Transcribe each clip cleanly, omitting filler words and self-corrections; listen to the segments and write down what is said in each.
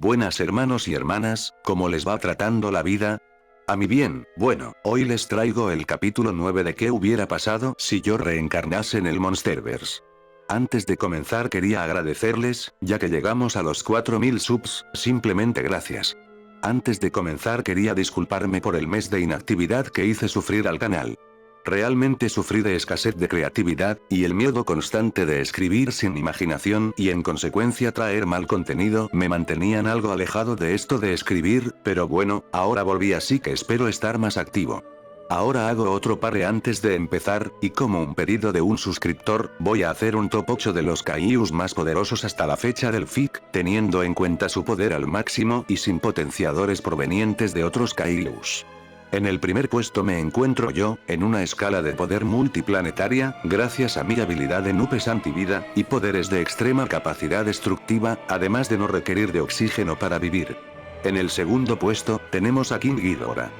Buenas hermanos y hermanas, ¿cómo les va tratando la vida? A mí bien, bueno, hoy les traigo el capítulo 9 de qué hubiera pasado si yo reencarnase en el Monsterverse. Antes de comenzar quería agradecerles, ya que llegamos a los 4000 subs, simplemente gracias. Antes de comenzar quería disculparme por el mes de inactividad que hice sufrir al canal. Realmente sufrí de escasez de creatividad, y el miedo constante de escribir sin imaginación y en consecuencia traer mal contenido me mantenían algo alejado de esto de escribir, pero bueno, ahora volví así que espero estar más activo. Ahora hago otro pare antes de empezar, y como un pedido de un suscriptor, voy a hacer un top 8 de los Kaijus más poderosos hasta la fecha del FIC, teniendo en cuenta su poder al máximo y sin potenciadores provenientes de otros Kaijus. En el primer puesto me encuentro yo, en una escala de poder multiplanetaria, gracias a mi habilidad de nubes antivida, y poderes de extrema capacidad destructiva, además de no requerir de oxígeno para vivir. En el segundo puesto, tenemos a King Ghidorah.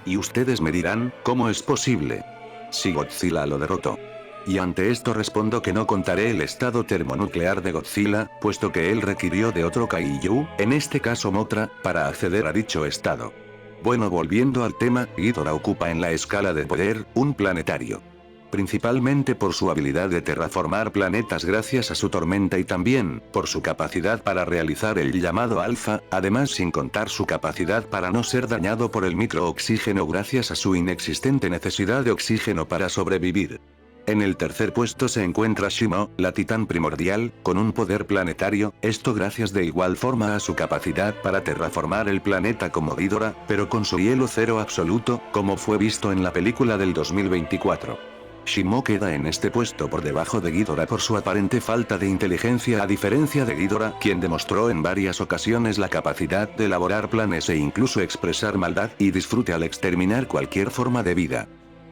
Y ustedes me dirán, ¿cómo es posible? Si Godzilla lo derrotó. Y ante esto respondo que no contaré el estado termonuclear de Godzilla, puesto que él requirió de otro Kaiju, en este caso Mothra, para acceder a dicho estado. Bueno, volviendo al tema, Ghidorah ocupa en la escala de poder, un planetario. Principalmente por su habilidad de terraformar planetas gracias a su tormenta y también, por su capacidad para realizar el llamado alfa, además sin contar su capacidad para no ser dañado por el microoxígeno gracias a su inexistente necesidad de oxígeno para sobrevivir. En el tercer puesto se encuentra Shimo, la titán primordial, con un poder planetario, esto gracias de igual forma a su capacidad para terraformar el planeta como Ghidorah, pero con su hielo cero absoluto, como fue visto en la película del 2024. Shimo queda en este puesto por debajo de Ghidorah por su aparente falta de inteligencia a diferencia de Ghidorah, quien demostró en varias ocasiones la capacidad de elaborar planes e incluso expresar maldad y disfrute al exterminar cualquier forma de vida.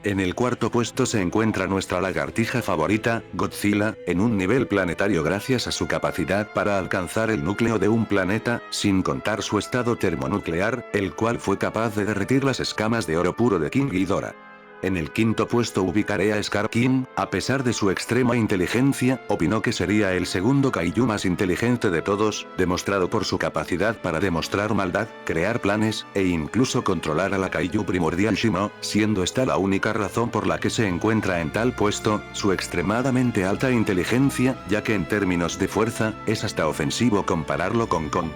En el cuarto puesto se encuentra nuestra lagartija favorita, Godzilla, en un nivel planetario gracias a su capacidad para alcanzar el núcleo de un planeta, sin contar su estado termonuclear, el cual fue capaz de derretir las escamas de oro puro de King Ghidorah. En el quinto puesto ubicaré a Scar King, a pesar de su extrema inteligencia, opinó que sería el segundo Kaiju más inteligente de todos, demostrado por su capacidad para demostrar maldad, crear planes, e incluso controlar a la Kaiju primordial Shimo, siendo esta la única razón por la que se encuentra en tal puesto, su extremadamente alta inteligencia, ya que en términos de fuerza, es hasta ofensivo compararlo con Kong.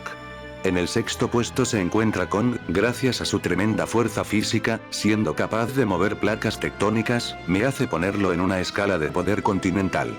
En el sexto puesto se encuentra Kong, gracias a su tremenda fuerza física, siendo capaz de mover placas tectónicas, me hace ponerlo en una escala de poder continental.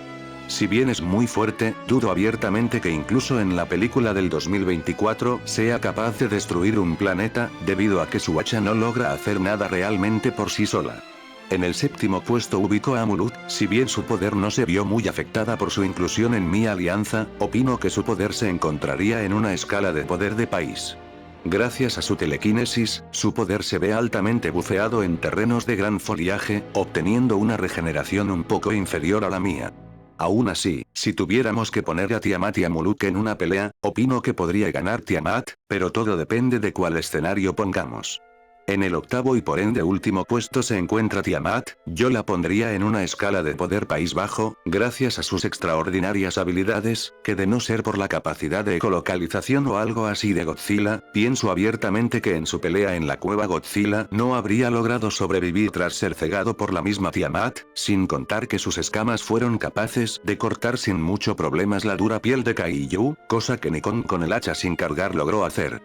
Si bien es muy fuerte, dudo abiertamente que incluso en la película del 2024 sea capaz de destruir un planeta, debido a que su hacha no logra hacer nada realmente por sí sola. En el séptimo puesto ubico a Mulut, si bien su poder no se vio muy afectada por su inclusión en mi alianza, opino que su poder se encontraría en una escala de poder de país. Gracias a su telequinesis, su poder se ve altamente bufeado en terrenos de gran foliaje, obteniendo una regeneración un poco inferior a la mía. Aún así, si tuviéramos que poner a Tiamat y a Muluk en una pelea, opino que podría ganar Tiamat, pero todo depende de cuál escenario pongamos. En el octavo y por ende último puesto se encuentra Tiamat, yo la pondría en una escala de poder país bajo, gracias a sus extraordinarias habilidades, que de no ser por la capacidad de ecolocalización o algo así de Godzilla, pienso abiertamente que en su pelea en la cueva Godzilla no habría logrado sobrevivir tras ser cegado por la misma Tiamat, sin contar que sus escamas fueron capaces de cortar sin mucho problemas la dura piel de Kaiju, cosa que ni Kong con el hacha sin cargar logró hacer.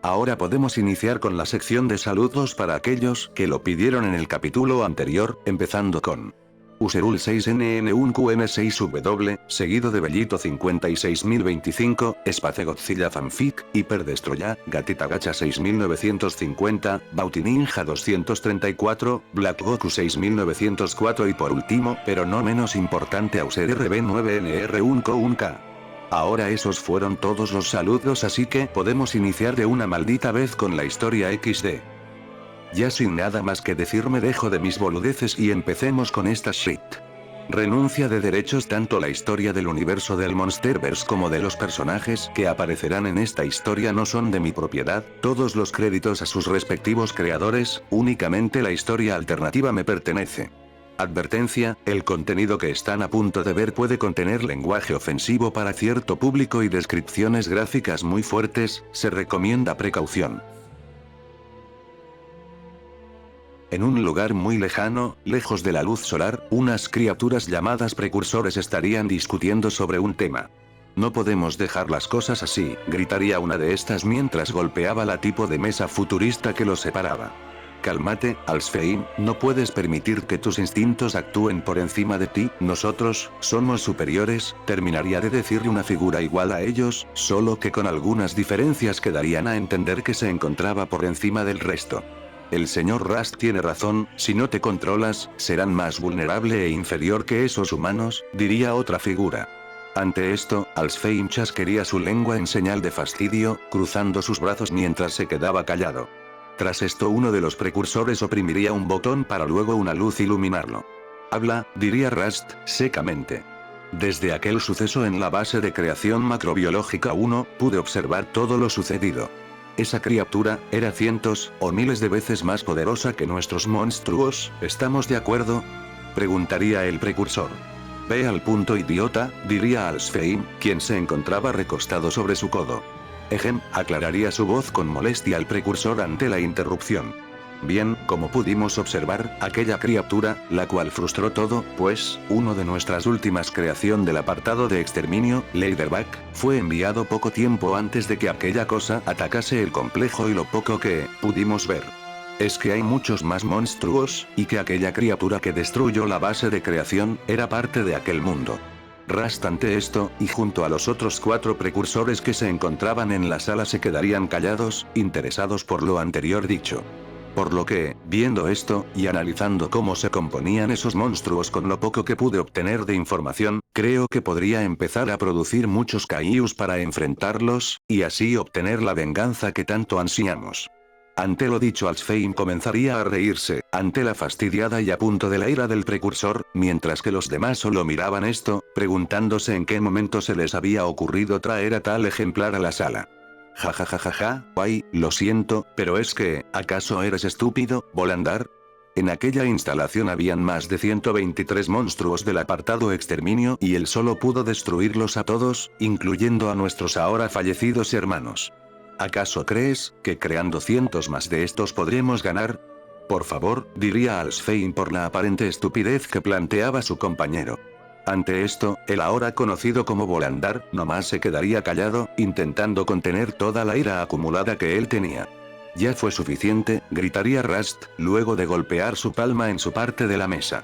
Ahora podemos iniciar con la sección de saludos para aquellos que lo pidieron en el capítulo anterior, empezando con Userul 6NN1QN6W, seguido de Bellito 56025, Espace Godzilla Fanfic, Hyper Destroya, Gatita Gacha 6950, Bauti Ninja 234, Black Goku 6904 y por último, pero no menos importante Auser RB9NR1K. Ahora esos fueron todos los saludos, así que podemos iniciar de una maldita vez con la historia XD. Ya sin nada más que decir me dejo de mis boludeces y empecemos con esta shit. Renuncia de derechos. Tanto la historia del universo del Monsterverse como de los personajes que aparecerán en esta historia no son de mi propiedad, todos los créditos a sus respectivos creadores, únicamente la historia alternativa me pertenece. Advertencia, el contenido que están a punto de ver puede contener lenguaje ofensivo para cierto público y descripciones gráficas muy fuertes, se recomienda precaución. En un lugar muy lejano, lejos de la luz solar, unas criaturas llamadas precursores estarían discutiendo sobre un tema. No podemos dejar las cosas así, gritaría una de estas mientras golpeaba la tipo de mesa futurista que los separaba. Cálmate, Alsfheim, no puedes permitir que tus instintos actúen por encima de ti, nosotros, somos superiores, terminaría de decirle una figura igual a ellos, solo que con algunas diferencias que darían a entender que se encontraba por encima del resto. El señor Rust tiene razón, si no te controlas, serán más vulnerable e inferior que esos humanos, diría otra figura. Ante esto, Alsfheim chasquería su lengua en señal de fastidio, cruzando sus brazos mientras se quedaba callado. Tras esto uno de los precursores oprimiría un botón para luego una luz iluminarlo. Habla, diría Rust, secamente. Desde aquel suceso en la base de creación macrobiológica 1, pude observar todo lo sucedido. Esa criatura, era cientos, o miles de veces más poderosa que nuestros monstruos, ¿estamos de acuerdo? Preguntaría el precursor. Ve al punto, idiota, diría Alsfheim, quien se encontraba recostado sobre su codo. Aclararía su voz con molestia el precursor ante la interrupción. Bien, como pudimos observar, aquella criatura, la cual frustró todo, pues, uno de nuestras últimas creación del apartado de exterminio, Leiderback, fue enviado poco tiempo antes de que aquella cosa atacase el complejo y lo poco que pudimos ver es que hay muchos más monstruos, y que aquella criatura que destruyó la base de creación, era parte de aquel mundo. Rust ante esto, y junto a los otros 4 precursores que se encontraban en la sala se quedarían callados, interesados por lo anterior dicho. Por lo que, viendo esto, y analizando cómo se componían esos monstruos con lo poco que pude obtener de información, creo que podría empezar a producir muchos Kaijus para enfrentarlos, y así obtener la venganza que tanto ansiamos. Ante lo dicho, Alsfheim comenzaría a reírse, ante la fastidiada y a punto de la ira del precursor, mientras que los demás solo miraban esto, preguntándose en qué momento se les había ocurrido traer a tal ejemplar a la sala. Jajajajaja, guay, lo siento, pero es que, ¿acaso eres estúpido, Volandar? En aquella instalación habían más de 123 monstruos del apartado exterminio y él solo pudo destruirlos a todos, incluyendo a nuestros ahora fallecidos hermanos. ¿Acaso crees que creando cientos más de estos podremos ganar? Por favor, diría Alsfheim por la aparente estupidez que planteaba su compañero. Ante esto, el ahora conocido como Volandar, nomás se quedaría callado, intentando contener toda la ira acumulada que él tenía. Ya fue suficiente, gritaría Rust, luego de golpear su palma en su parte de la mesa.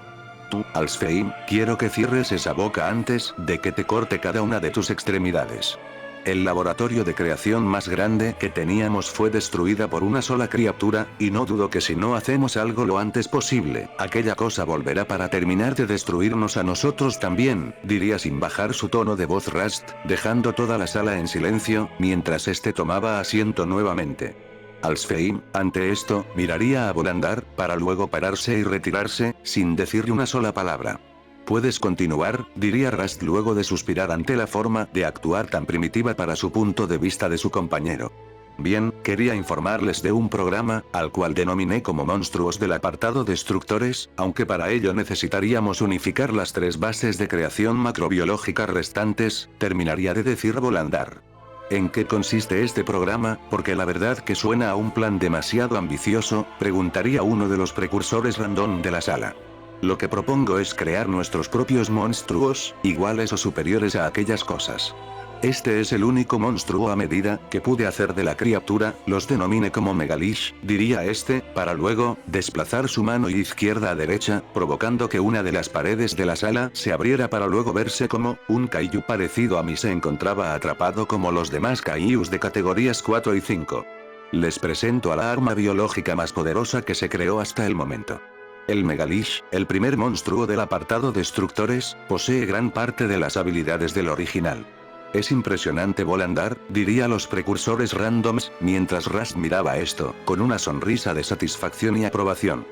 Tú, Alsfheim, quiero que cierres esa boca antes de que te corte cada una de tus extremidades. El laboratorio de creación más grande que teníamos fue destruida por una sola criatura, y no dudo que si no hacemos algo lo antes posible, aquella cosa volverá para terminar de destruirnos a nosotros también, diría sin bajar su tono de voz Rust, dejando toda la sala en silencio, mientras este tomaba asiento nuevamente. Alsfheim, ante esto, miraría a Volandar, para luego pararse y retirarse, sin decirle una sola palabra. Puedes continuar, diría Rust luego de suspirar ante la forma de actuar tan primitiva para su punto de vista de su compañero. Bien, quería informarles de un programa, al cual denominé como monstruos del apartado destructores, aunque para ello necesitaríamos unificar las 3 bases de creación macrobiológica restantes, terminaría de decir Volandar. ¿En qué consiste este programa? Porque la verdad que suena a un plan demasiado ambicioso, preguntaría uno de los precursores random de la sala. Lo que propongo es crear nuestros propios monstruos, iguales o superiores a aquellas cosas. Este es el único monstruo a medida que pude hacer de la criatura, los denomine como Megalish, diría este, para luego, desplazar su mano izquierda a derecha, provocando que una de las paredes de la sala se abriera para luego verse como, un Kaiju parecido a mí se encontraba atrapado como los demás Kaijus de categorías 4 y 5. Les presento a la arma biológica más poderosa que se creó hasta el momento. El Megalish, el primer monstruo del apartado destructores, posee gran parte de las habilidades del original. Es impresionante Volandar, diría los precursores randoms, mientras Rust miraba esto, con una sonrisa de satisfacción y aprobación.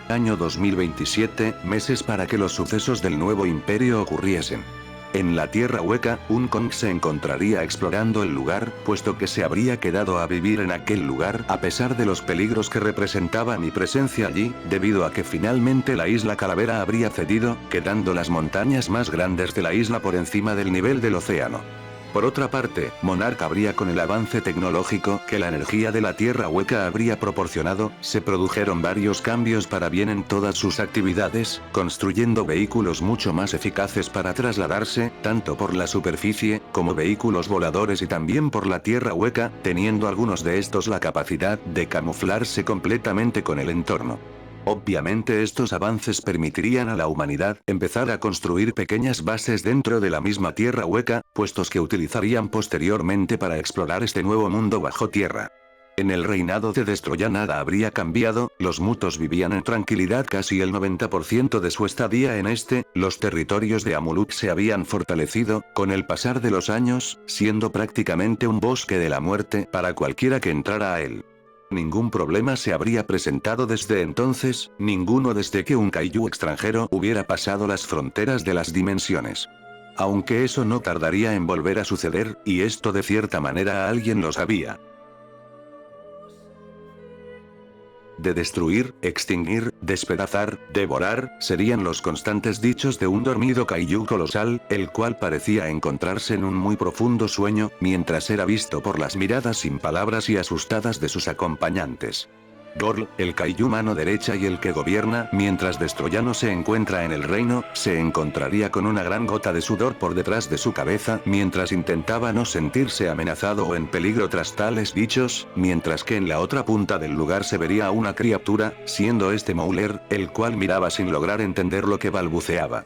Año 2027, meses para que los sucesos del nuevo imperio ocurriesen. En la tierra hueca, un Kong se encontraría explorando el lugar, puesto que se habría quedado a vivir en aquel lugar a pesar de los peligros que representaba mi presencia allí, debido a que finalmente la isla Calavera habría cedido, quedando las montañas más grandes de la isla por encima del nivel del océano. Por otra parte, Monarch habría con el avance tecnológico que la energía de la Tierra hueca habría proporcionado, se produjeron varios cambios para bien en todas sus actividades, construyendo vehículos mucho más eficaces para trasladarse, tanto por la superficie, como vehículos voladores y también por la Tierra hueca, teniendo algunos de estos la capacidad de camuflarse completamente con el entorno. Obviamente estos avances permitirían a la humanidad empezar a construir pequeñas bases dentro de la misma tierra hueca, puestos que utilizarían posteriormente para explorar este nuevo mundo bajo tierra. En el reinado de Destroya nada habría cambiado, los mutos vivían en tranquilidad casi el 90% de su estadía en los territorios de Amuluk se habían fortalecido, con el pasar de los años, siendo prácticamente un bosque de la muerte para cualquiera que entrara a él. Ningún problema se habría presentado desde entonces, ninguno desde que un kaiju extranjero hubiera pasado las fronteras de las dimensiones. Aunque eso no tardaría en volver a suceder, y esto de cierta manera alguien lo sabía. De destruir, extinguir, despedazar, devorar, serían los constantes dichos de un dormido kaiju colosal, el cual parecía encontrarse en un muy profundo sueño, mientras era visto por las miradas sin palabras y asustadas de sus acompañantes. Gorl, el kaiju mano derecha y el que gobierna, mientras Destroyano se encuentra en el reino, se encontraría con una gran gota de sudor por detrás de su cabeza, mientras intentaba no sentirse amenazado o en peligro tras tales dichos, mientras que en la otra punta del lugar se vería a una criatura, siendo Mauler, el cual miraba sin lograr entender lo que balbuceaba.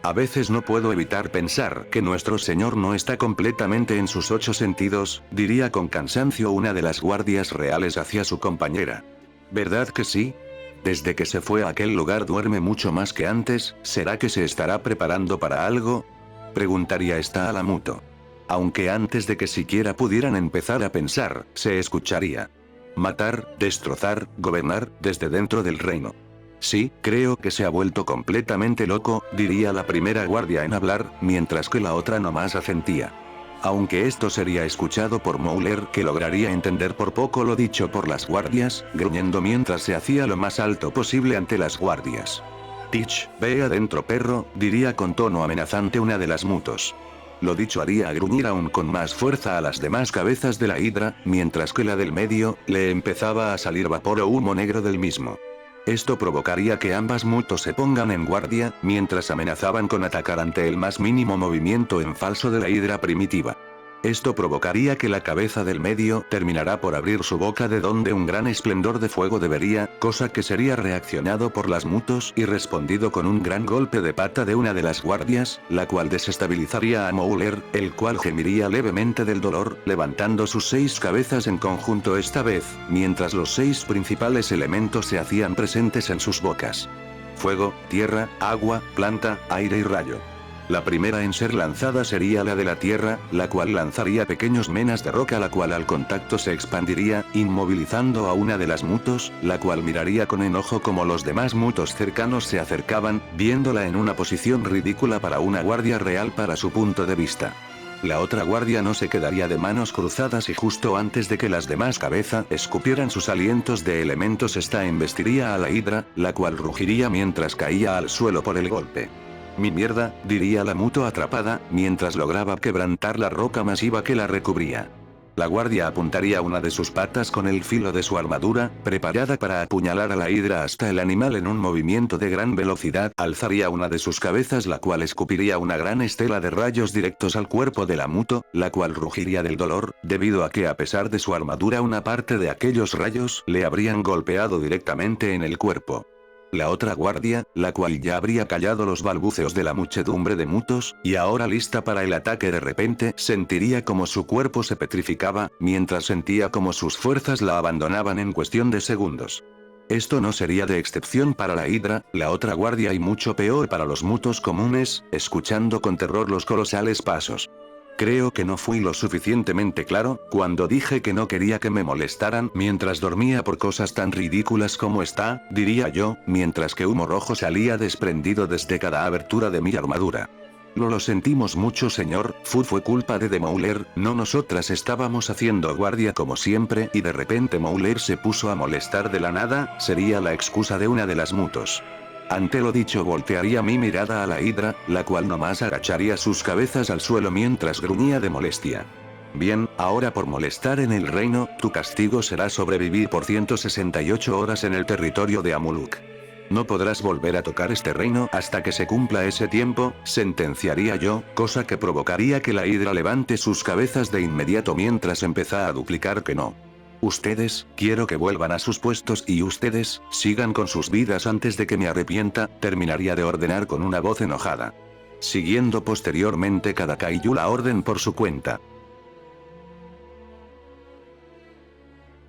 A veces no puedo evitar pensar que nuestro señor no está completamente en sus 8 sentidos, diría con cansancio una de las guardias reales hacia su compañera. ¿Verdad que sí? Desde que se fue a aquel lugar duerme mucho más que antes, ¿será que se estará preparando para algo? Preguntaría esta a la Muto. Aunque antes de que siquiera pudieran empezar a pensar, se escucharía. Matar, destrozar, gobernar, desde dentro del reino. Sí, creo que se ha vuelto completamente loco, diría la primera guardia en hablar, mientras que la otra nomás asentía. Aunque esto sería escuchado por Mauler, que lograría entender por poco lo dicho por las guardias, gruñendo mientras se hacía lo más alto posible ante las guardias. Teach, ve adentro perro, diría con tono amenazante una de las mutos. Lo dicho haría gruñir aún con más fuerza a las demás cabezas de la hidra, mientras que la del medio, le empezaba a salir vapor o humo negro del mismo. Esto provocaría que ambas mutos se pongan en guardia, mientras amenazaban con atacar ante el más mínimo movimiento en falso de la hidra primitiva. Esto provocaría que la cabeza del medio terminará por abrir su boca de donde un gran esplendor de fuego debería, cosa que sería reaccionado por las mutos y respondido con un gran golpe de pata de una de las guardias, la cual desestabilizaría a Mauler, el cual gemiría levemente del dolor, levantando sus 6 cabezas en conjunto esta vez, mientras los 6 principales elementos se hacían presentes en sus bocas. Fuego, tierra, agua, planta, aire y rayo. La primera en ser lanzada sería la de la tierra, la cual lanzaría pequeños menas de roca la cual al contacto se expandiría, inmovilizando a una de las mutos, la cual miraría con enojo como los demás mutos cercanos se acercaban, viéndola en una posición ridícula para una guardia real para su punto de vista. La otra guardia no se quedaría de manos cruzadas y justo antes de que las demás cabeza escupieran sus alientos de elementos embestiría a la hidra, la cual rugiría mientras caía al suelo por el golpe. Mi mierda, diría la muto atrapada, mientras lograba quebrantar la roca masiva que la recubría. La guardia apuntaría una de sus patas con el filo de su armadura, preparada para apuñalar a la hidra hasta el animal en un movimiento de gran velocidad, alzaría una de sus cabezas la cual escupiría una gran estela de rayos directos al cuerpo de la muto, la cual rugiría del dolor, debido a que a pesar de su armadura una parte de aquellos rayos le habrían golpeado directamente en el cuerpo. La otra guardia, la cual ya habría callado los balbuceos de la muchedumbre de mutos, y ahora lista para el ataque de repente sentiría como su cuerpo se petrificaba, mientras sentía como sus fuerzas la abandonaban en cuestión de segundos. Esto no sería de excepción para la hidra, la otra guardia y mucho peor para los mutos comunes, escuchando con terror los colosales pasos. Creo que no fui lo suficientemente claro cuando dije que no quería que me molestaran mientras dormía por cosas tan ridículas como esta, diría yo, mientras que humo rojo salía desprendido desde cada abertura de mi armadura. Lo sentimos mucho, señor, fue culpa de Mauler, no nosotras estábamos haciendo guardia como siempre y de repente Mauler se puso a molestar de la nada, sería la excusa de una de las mutos. Ante lo dicho voltearía mi mirada a la hidra, la cual nomás agacharía sus cabezas al suelo mientras gruñía de molestia. Bien, ahora por molestar en el reino, tu castigo será sobrevivir por 168 horas en el territorio de Amuluk. No podrás volver a tocar este reino hasta que se cumpla ese tiempo, sentenciaría yo, cosa que provocaría que la hidra levante sus cabezas de inmediato mientras empieza a duplicar que no. Ustedes, quiero que vuelvan a sus puestos y ustedes, sigan con sus vidas antes de que me arrepienta, terminaría de ordenar con una voz enojada. Siguiendo posteriormente cada kaiju la orden por su cuenta.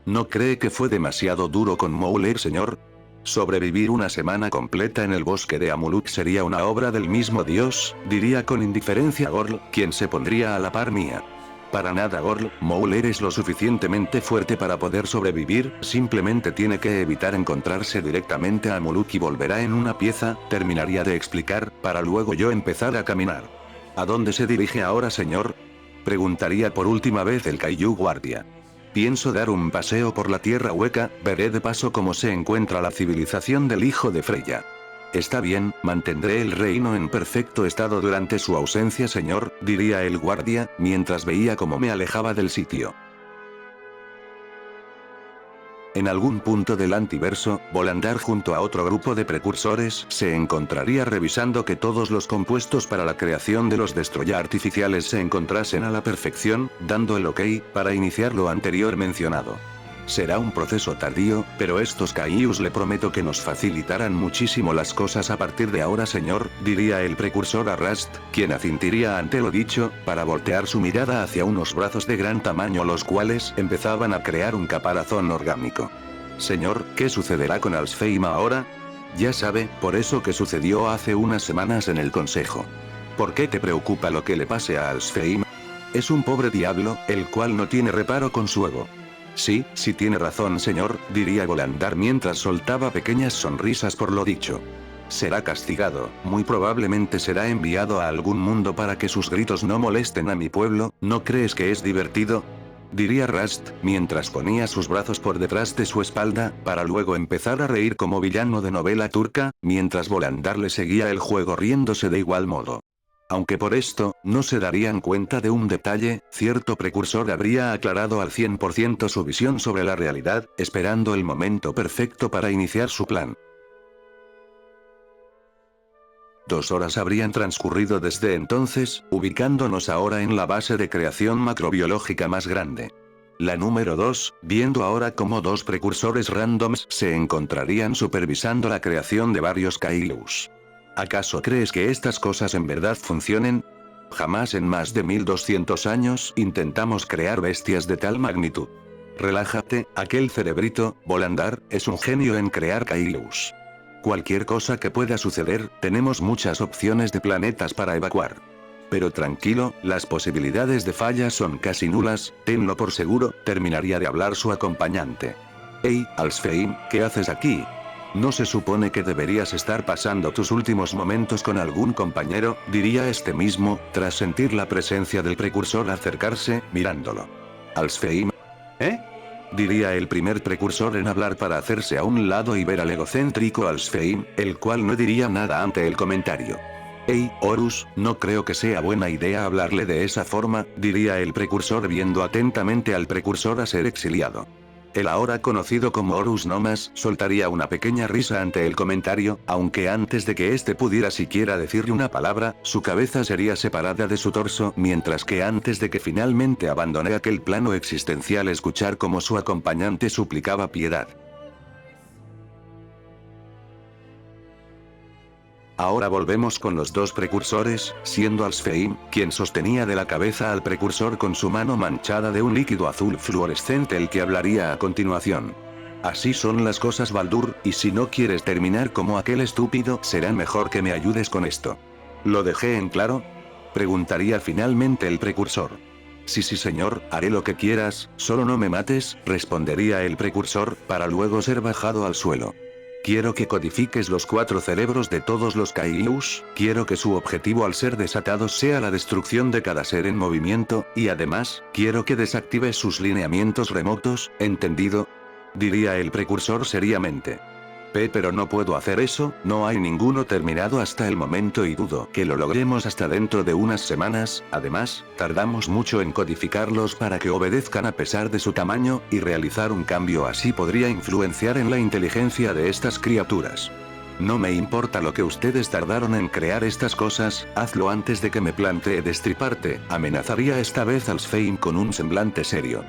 ¿No cree que fue demasiado duro con Mauler, señor? Sobrevivir una semana completa en el bosque de Amuluk sería una obra del mismo Dios, diría con indiferencia Gorl, quien se pondría a la par mía. Para nada Gorl, Mauler es lo suficientemente fuerte para poder sobrevivir, simplemente tiene que evitar encontrarse directamente a Amuluk y volverá en una pieza, terminaría de explicar, para luego yo empezar a caminar. ¿A dónde se dirige ahora, señor? Preguntaría por última vez el kaiju guardia. Pienso dar un paseo por la tierra hueca, veré de paso cómo se encuentra la civilización del hijo de Freya. Está bien, mantendré el reino en perfecto estado durante su ausencia, señor, diría el guardia, mientras veía cómo me alejaba del sitio. En algún punto del antiverso, Volandar junto a otro grupo de precursores se encontraría revisando que todos los compuestos para la creación de los destroya artificiales se encontrasen a la perfección, dando el ok para iniciar lo anterior mencionado. Será un proceso tardío, pero estos kaijus le prometo que nos facilitarán muchísimo las cosas a partir de ahora, señor, diría el precursor a Rust, quien asintiría ante lo dicho, para voltear su mirada hacia unos brazos de gran tamaño los cuales empezaban a crear un caparazón orgánico. Señor, ¿qué sucederá con Alfheim ahora? Ya sabe, por eso que sucedió hace unas semanas en el consejo. ¿Por qué te preocupa lo que le pase a Alfheim? Es un pobre diablo, el cual no tiene reparo con su ego. Sí tiene razón, señor, diría Volandar mientras soltaba pequeñas sonrisas por lo dicho. Será castigado, muy probablemente será enviado a algún mundo para que sus gritos no molesten a mi pueblo, ¿no crees que es divertido? Diría Rust, mientras ponía sus brazos por detrás de su espalda, para luego empezar a reír como villano de novela turca, mientras Volandar le seguía el juego riéndose de igual modo. Aunque por esto, no se darían cuenta de un detalle, cierto precursor habría aclarado al 100% su visión sobre la realidad, esperando el momento perfecto para iniciar su plan. 2 horas habrían transcurrido desde entonces, ubicándonos ahora en la base de creación macrobiológica más grande. La número 2, viendo ahora cómo 2 precursores randoms se encontrarían supervisando la creación de varios kaijus. ¿Acaso crees que estas cosas en verdad funcionen? Jamás en más de 1200 años intentamos crear bestias de tal magnitud. Relájate, aquel cerebrito, Volandar, es un genio en crear kaijus. Cualquier cosa que pueda suceder, tenemos muchas opciones de planetas para evacuar. Pero tranquilo, las posibilidades de falla son casi nulas, tenlo por seguro, terminaría de hablar su acompañante. Hey, Alfheim, ¿qué haces aquí? ¿No se supone que deberías estar pasando tus últimos momentos con algún compañero? Diría este mismo, tras sentir la presencia del precursor acercarse, mirándolo. Alfheim. ¿Eh? Diría el primer precursor en hablar para hacerse a un lado y ver al egocéntrico Alfheim, el cual no diría nada ante el comentario. Hey, Horus, no creo que sea buena idea hablarle de esa forma, diría el precursor viendo atentamente al precursor a ser exiliado. El ahora conocido como Horus Nomas soltaría una pequeña risa ante el comentario, aunque antes de que éste pudiera siquiera decirle una palabra, su cabeza sería separada de su torso, mientras que antes de que finalmente abandone aquel plano existencial escuchar como su acompañante suplicaba piedad. Ahora volvemos con los 2 precursores, siendo Alfheim, quien sostenía de la cabeza al precursor con su mano manchada de un líquido azul fluorescente el que hablaría a continuación. Así son las cosas, Baldur, y si no quieres terminar como aquel estúpido, será mejor que me ayudes con esto. ¿Lo dejé en claro? Preguntaría finalmente el precursor. Sí, señor, haré lo que quieras, solo no me mates, respondería el precursor, para luego ser bajado al suelo. Quiero que codifiques los 4 cerebros de todos los Kaijus, quiero que su objetivo al ser desatados sea la destrucción de cada ser en movimiento, y además, quiero que desactives sus lineamientos remotos, ¿entendido? Diría el precursor seriamente. Pero no puedo hacer eso, no hay ninguno terminado hasta el momento y dudo que lo logremos hasta dentro de unas semanas, además, tardamos mucho en codificarlos para que obedezcan a pesar de su tamaño, y realizar un cambio así podría influenciar en la inteligencia de estas criaturas. No me importa lo que ustedes tardaron en crear estas cosas, hazlo antes de que me plantee destriparte, amenazaría esta vez Alfheim con un semblante serio.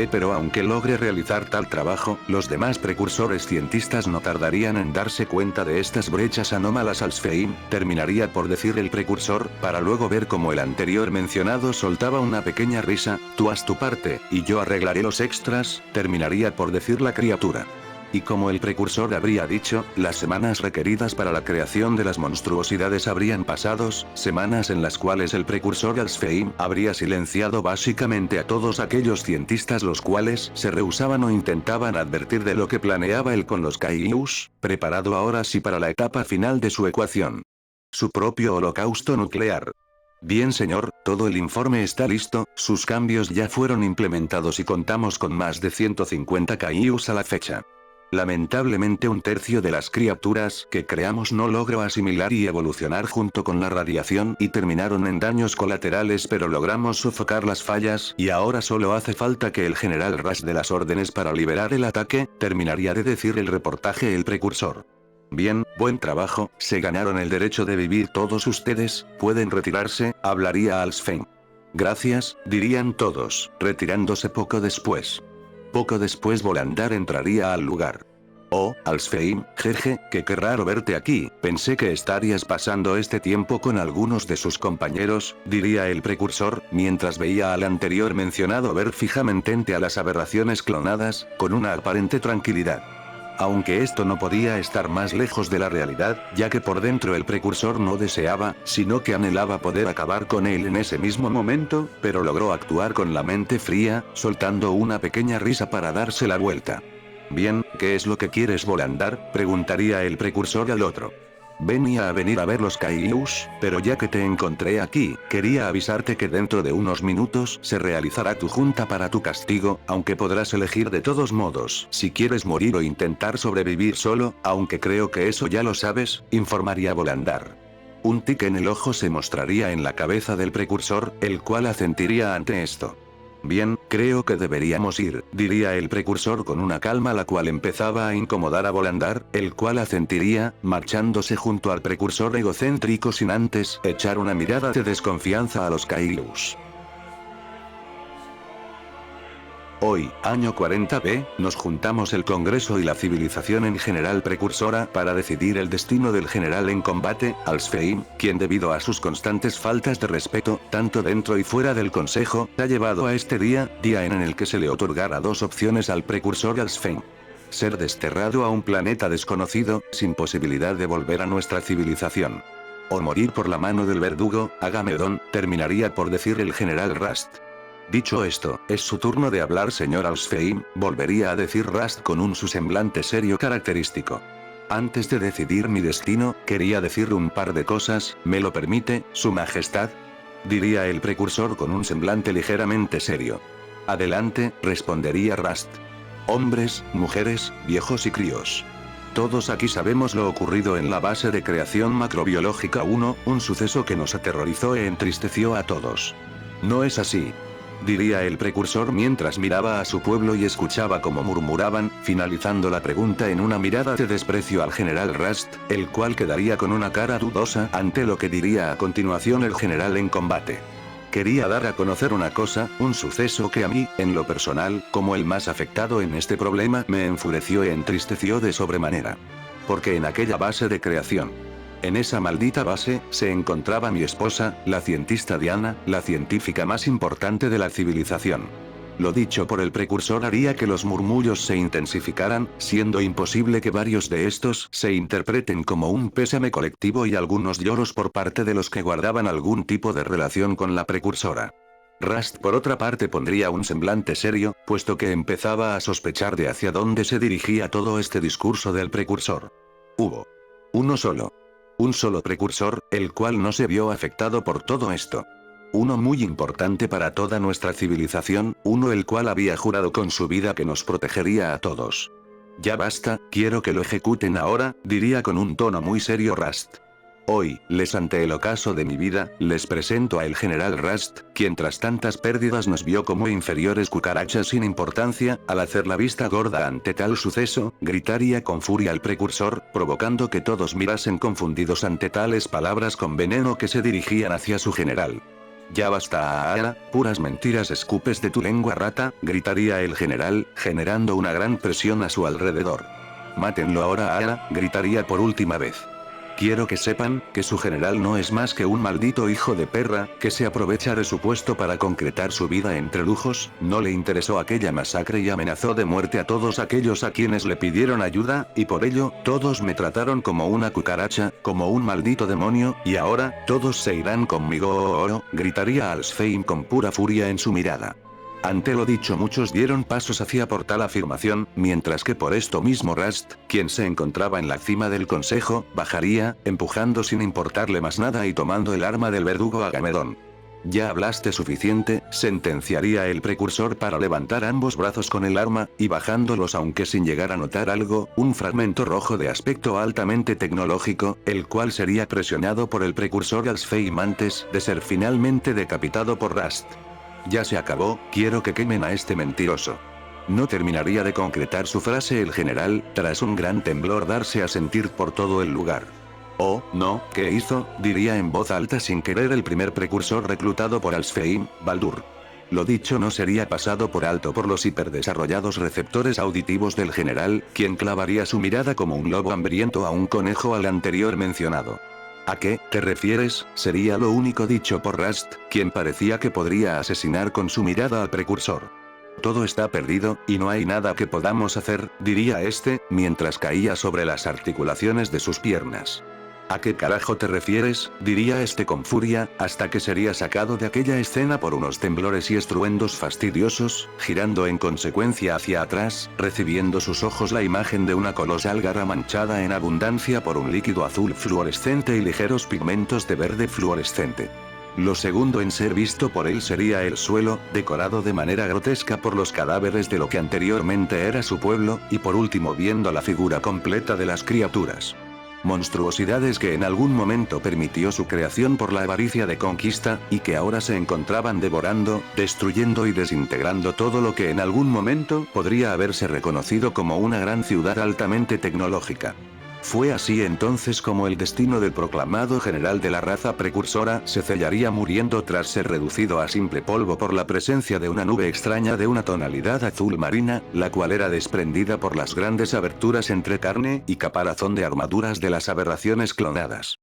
Pero aunque logre realizar tal trabajo, los demás precursores cientistas no tardarían en darse cuenta de estas brechas anómalas. Alfheim, terminaría por decir el precursor, para luego ver cómo el anterior mencionado soltaba una pequeña risa, tú haz tu parte, y yo arreglaré los extras, terminaría por decir la criatura. Y como el precursor habría dicho, las semanas requeridas para la creación de las monstruosidades habrían pasado, semanas en las cuales el precursor Alfheim habría silenciado básicamente a todos aquellos cientistas los cuales se rehusaban o intentaban advertir de lo que planeaba él con los Kaijus, preparado ahora sí para la etapa final de su ecuación. Su propio holocausto nuclear. Bien señor, todo el informe está listo, sus cambios ya fueron implementados y contamos con más de 150 Kaijus a la fecha. Lamentablemente un tercio de las criaturas que creamos no logró asimilar y evolucionar junto con la radiación y terminaron en daños colaterales, pero logramos sofocar las fallas y ahora solo hace falta que el general Rush dé las órdenes para liberar el ataque, terminaría de decir el reportaje el precursor. Bien, buen trabajo, se ganaron el derecho de vivir todos ustedes, pueden retirarse, hablaría Alfheim. Gracias, dirían todos, retirándose poco después. Poco después Volandar entraría al lugar. Oh, Alfheim, jeje, que qué raro verte aquí, pensé que estarías pasando este tiempo con algunos de sus compañeros, diría el precursor, mientras veía al anterior mencionado ver fijamente a las aberraciones clonadas, con una aparente tranquilidad. Aunque esto no podía estar más lejos de la realidad, ya que por dentro el precursor no deseaba, sino que anhelaba poder acabar con él en ese mismo momento, pero logró actuar con la mente fría, soltando una pequeña risa para darse la vuelta. Bien, ¿qué es lo que quieres Volandar? Preguntaría el precursor al otro. Venía a venir a ver los Kaijus, pero ya que te encontré aquí, quería avisarte que dentro de unos minutos se realizará tu junta para tu castigo, aunque podrás elegir de todos modos si quieres morir o intentar sobrevivir solo, aunque creo que eso ya lo sabes, informaría Volandar. Un tic en el ojo se mostraría en la cabeza del precursor, el cual asentiría ante esto. Bien, creo que deberíamos ir, diría el precursor con una calma la cual empezaba a incomodar a Volandar, el cual asentiría, marchándose junto al precursor egocéntrico sin antes echar una mirada de desconfianza a los Kaijus. Hoy, año 40B, nos juntamos el Congreso y la civilización en general precursora para decidir el destino del general en combate, Alfheim, quien debido a sus constantes faltas de respeto, tanto dentro y fuera del Consejo, ha llevado a este día en el que se le otorgará dos opciones al precursor Alfheim. Ser desterrado a un planeta desconocido, sin posibilidad de volver a nuestra civilización. O morir por la mano del verdugo, Agamedón, terminaría por decir el general Rust. Dicho esto, es su turno de hablar señor Alfheim, volvería a decir Rust con su semblante serio característico. Antes de decidir mi destino, quería decir un par de cosas, ¿me lo permite, su majestad? Diría el precursor con un semblante ligeramente serio. Adelante, respondería Rust. Hombres, mujeres, viejos y críos. Todos aquí sabemos lo ocurrido en la base de creación macrobiológica 1, un suceso que nos aterrorizó e entristeció a todos. ¿No es así? Diría el precursor mientras miraba a su pueblo y escuchaba cómo murmuraban, finalizando la pregunta en una mirada de desprecio al general Rust, el cual quedaría con una cara dudosa ante lo que diría a continuación el general en combate. Quería dar a conocer una cosa, un suceso que a mí, en lo personal, como el más afectado en este problema, me enfureció e entristeció de sobremanera. Porque en aquella base de creación, en esa maldita base, se encontraba mi esposa, la cientista Diana, la científica más importante de la civilización. Lo dicho por el precursor haría que los murmullos se intensificaran, siendo imposible que varios de estos se interpreten como un pésame colectivo y algunos lloros por parte de los que guardaban algún tipo de relación con la precursora. Rust por otra parte pondría un semblante serio, puesto que empezaba a sospechar de hacia dónde se dirigía todo este discurso del precursor. Hubo uno solo. Un solo precursor, el cual no se vio afectado por todo esto. Uno muy importante para toda nuestra civilización, uno el cual había jurado con su vida que nos protegería a todos. Ya basta, quiero que lo ejecuten ahora, diría con un tono muy serio Rust. Hoy, ante el ocaso de mi vida, les presento a el general Rust, quien tras tantas pérdidas nos vio como inferiores cucarachas sin importancia, al hacer la vista gorda ante tal suceso, gritaría con furia el precursor, provocando que todos mirasen confundidos ante tales palabras con veneno que se dirigían hacia su general. Ya basta ahora, puras mentiras escupes de tu lengua rata, gritaría el general, generando una gran presión a su alrededor. Mátenlo ahora ahora, gritaría por última vez. Quiero que sepan, que su general no es más que un maldito hijo de perra, que se aprovecha de su puesto para concretar su vida entre lujos, no le interesó aquella masacre y amenazó de muerte a todos aquellos a quienes le pidieron ayuda, y por ello, todos me trataron como una cucaracha, como un maldito demonio, y ahora, todos se irán conmigo, gritaría Alsfheim con pura furia en su mirada. Ante lo dicho muchos dieron pasos hacia por tal afirmación, mientras que por esto mismo Rust, quien se encontraba en la cima del consejo, bajaría, empujando sin importarle más nada y tomando el arma del verdugo Agamedón. Ya hablaste suficiente, sentenciaría el precursor para levantar ambos brazos con el arma, y bajándolos aunque sin llegar a notar algo, un fragmento rojo de aspecto altamente tecnológico, el cual sería presionado por el precursor Alsfheim antes de ser finalmente decapitado por Rust. Ya se acabó, quiero que quemen a este mentiroso. No terminaría de concretar su frase el general, tras un gran temblor darse a sentir por todo el lugar. Oh, no, ¿qué hizo?, diría en voz alta sin querer el primer precursor reclutado por Alsfheim, Baldur. Lo dicho no sería pasado por alto por los hiperdesarrollados receptores auditivos del general, quien clavaría su mirada como un lobo hambriento a un conejo al anterior mencionado. ¿A qué te refieres?, sería lo único dicho por Rust, quien parecía que podría asesinar con su mirada al precursor. Todo está perdido, y no hay nada que podamos hacer, diría este, mientras caía sobre las articulaciones de sus piernas. ¿A qué carajo te refieres?, diría este con furia, hasta que sería sacado de aquella escena por unos temblores y estruendos fastidiosos, girando en consecuencia hacia atrás, recibiendo sus ojos la imagen de una colosal garra manchada en abundancia por un líquido azul fluorescente y ligeros pigmentos de verde fluorescente. Lo segundo en ser visto por él sería el suelo, decorado de manera grotesca por los cadáveres de lo que anteriormente era su pueblo, y por último viendo la figura completa de las criaturas. Monstruosidades que en algún momento permitió su creación por la avaricia de conquista, y que ahora se encontraban devorando, destruyendo y desintegrando todo lo que en algún momento podría haberse reconocido como una gran ciudad altamente tecnológica. Fue así entonces como el destino del proclamado general de la raza precursora se sellaría muriendo tras ser reducido a simple polvo por la presencia de una nube extraña de una tonalidad azul marina, la cual era desprendida por las grandes aberturas entre carne y caparazón de armaduras de las aberraciones clonadas.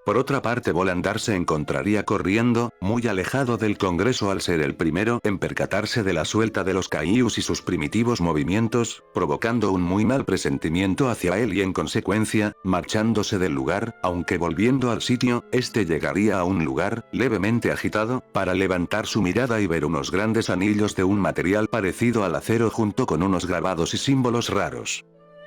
Por otra parte Volandar se encontraría corriendo, muy alejado del Congreso al ser el primero en percatarse de la suelta de los Kaiyus y sus primitivos movimientos, provocando un muy mal presentimiento hacia él y en consecuencia, marchándose del lugar, aunque volviendo al sitio, este llegaría a un lugar, levemente agitado, para levantar su mirada y ver unos grandes anillos de un material parecido al acero junto con unos grabados y símbolos raros.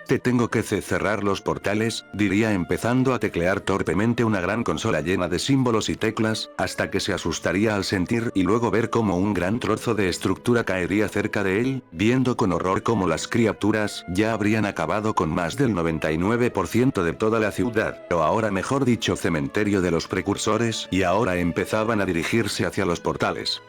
Te tengo que cerrar los portales, diría empezando a teclear torpemente una gran consola llena de símbolos y teclas, hasta que se asustaría al sentir y luego ver cómo un gran trozo de estructura caería cerca de él, viendo con horror cómo las criaturas ya habrían acabado con más del 99% de toda la ciudad, o ahora mejor dicho cementerio de los precursores, y ahora empezaban a dirigirse hacia los portales.